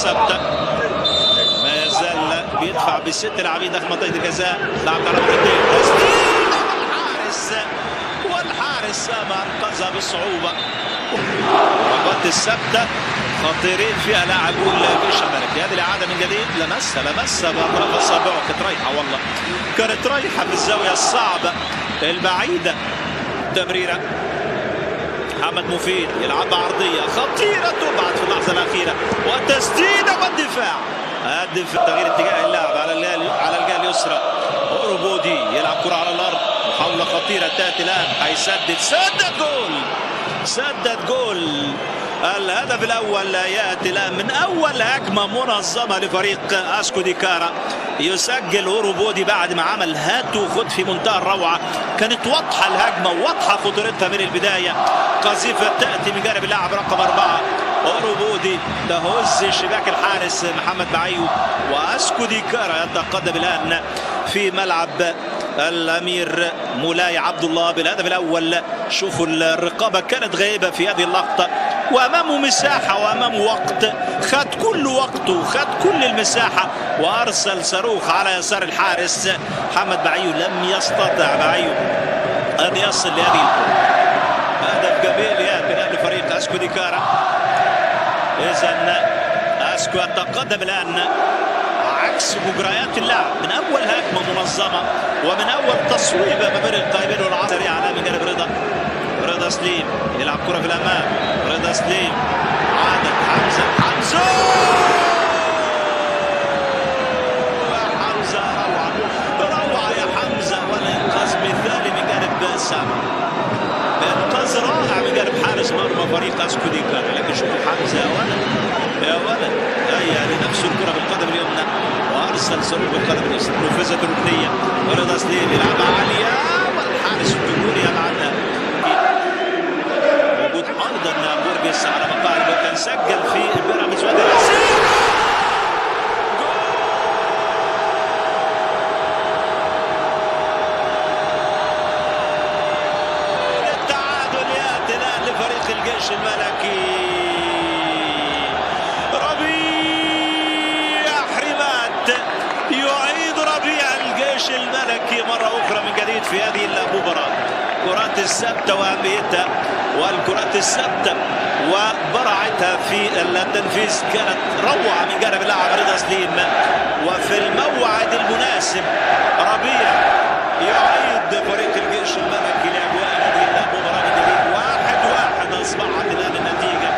الثابته ما يزال بيدفع بست لاعبين داخل منطقه الجزاء. لعب على مرتين تسديد والحارس ما انقذها بصعوبه. الركلات الثابته خطيرين فيها لاعبو الجيش الملكي. هذه الاعاده من جديد لمسها باطراف اصابعه. كانت رايحه والله كانت رايحه في الزاويه الصعبه البعيده. تمريره محمد مفيد يلعبها عرضيه خطيره تبعد في اللحظه الاخيره والتسديده والدفاع. تغيير اتجاه اللعب على الجهه اليسرى. اوروبودي يلعب كره على الارض. محاوله خطيره تاتي الان هيسدد. سدد جول. الهدف الاول ياتي الان من اول هجمه منظمه لفريق اسكو دي كارا. يسجل اوروبودي بعد ما عمل هات وخد في منتهى الروعه. كانت واضحه الهجمه وواضحه خطورتها من البدايه. قذيفه تاتي من جانب اللاعب رقم 4 اوروبودي تهز شباك الحارس محمد بعيو. واسكو دي كارا يتقدم الان في ملعب الامير مولاي عبد الله بالهدف الاول. شوفوا الرقابه كانت غائبه في هذه اللقطه وامامه مساحه وامامه وقت. خد كل وقته خد كل المساحه وارسل صاروخ على يسار الحارس محمد بعيو. لم يستطع بعيو ان يصل لهذه الكره. هدف جميل ياتي لفريق اسكو دي كارا. اذا اسكو يتقدم الان عكس مجريات اللعب من اول هجمه منظمه ومن اول تصويبه ما بين القائمين والعرض سريع على من جانب رضا سليم. يلعب كره في الامام. رضا سليم عادل حمزه روعه يا حمزه. والانقاذ مثالي من جانب سامر. انقاذ رائع من جانب حارس مرمى فريق اسكو دي كارا. لكن شوفوا حمزه يا ولد يعني نفس الكره بالقدم اليمنى وارسل صاروخ بالقدم اليسرى. نفذت الركنيه ورضا سليم يلعبها عاليه والحارس الجمهوري يلعبها. موجود ايضا بورجس على مقاعد وكان سجل في بيراميدز. التعادل ياتي الان لفريق الجيش الملكي. يعيد ربيع الجيش الملكي مرة أخرى من جديد في هذه المباراة. كرات الثابتة وأهميتها والكرات الثابتة وبراعتها في التنفيذ كانت روعة من جانب اللاعب رضا سليم. وفي الموعد المناسب ربيع يعيد فريق الجيش الملكي لأجواء هذه المباراة من جديد. 1-1 أصبحت الآن النتيجة.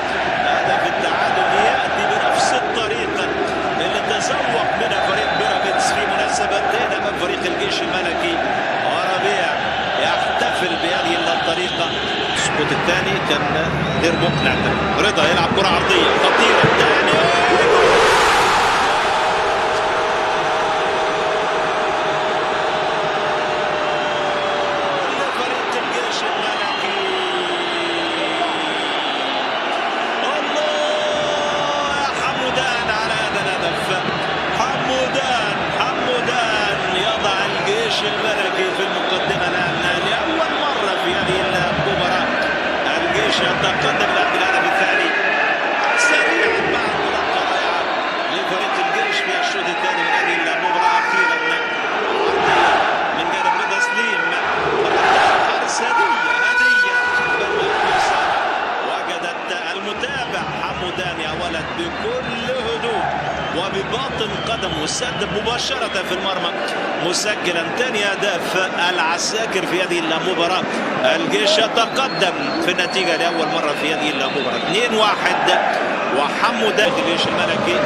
هدف التعادل يأتي بنفس الطريقة اللي تسوق منها فريق بيراميدز في مناسبتين امام فريق الجيش الملكي. وربيع يحتفل بهذه الطريقه. السقوط الثاني كان غير مقنع. رضا يلعب كره عرضيه خطيره الثاني لفريق الجيش الملكي. الله يا حمودان على هذا الهدف. حمودان يضع الجيش الملكي في المقدمة الآن لأول مرة في هذه المباراة. الجيش يتقدم الآن بالهدف الثاني سريعا بعد ملقى ضيعة لفريق الجيش في الشوط الثاني من هذه المباراة. أخيرا من جانب رضا سليم حارس هدية وجدت المتابع حمودان يا ولد بكل هدوء وبباطن قدم وسدد مباشرة في المرمى مسجلا ثاني أهداف العساكر في هذه المباراة. الجيش يتقدم في النتيجة لأول مرة في هذه المباراة 2-1 وحمودان الجيش الملكي.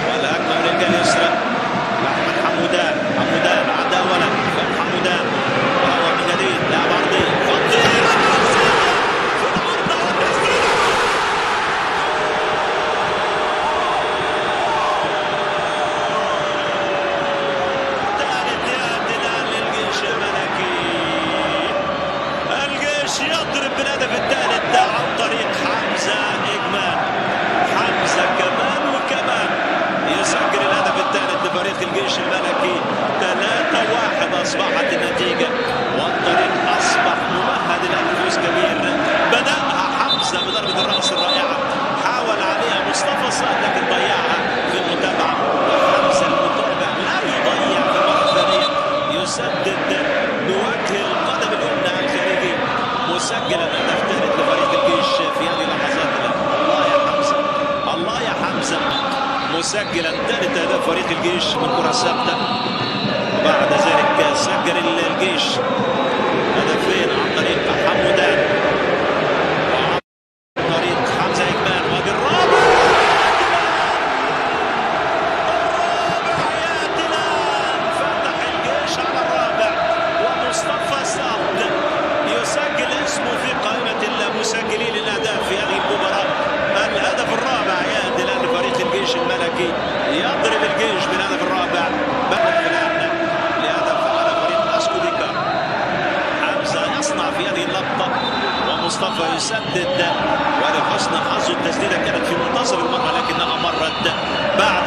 والهجمة من الجهة اليسرى لأحمد حمودان عدى أولا حمودان وهو من جديد لاعب عرضية خطيرة يضرب بالهدف الثالث عن طريق حمزة إجمال. مسجلا ثالث هدف فريق الجيش من كرة ثابتة. وبعد ذلك سجل الجيش هدفين عن طريق حمودان وعن طريق حمزة إجمال. وادي الرابع يا دلال، فتح الجيش على الرابع ومصطفى صاد يسجل اسمه في قائمة المسجلين الأهداف في هذه المباراة. الهدف الرابع يا دلال لفريق الجيش الملكي، يضرب الجيش بالهدف الرابع بعد فلان لهدف على فريق اسكو ديكارا. حمزة يصنع في هذه اللقطة ومصطفى يسدد، ولحسن حظه التسديدة كانت في منتصف المرمى لكنها مرت بعد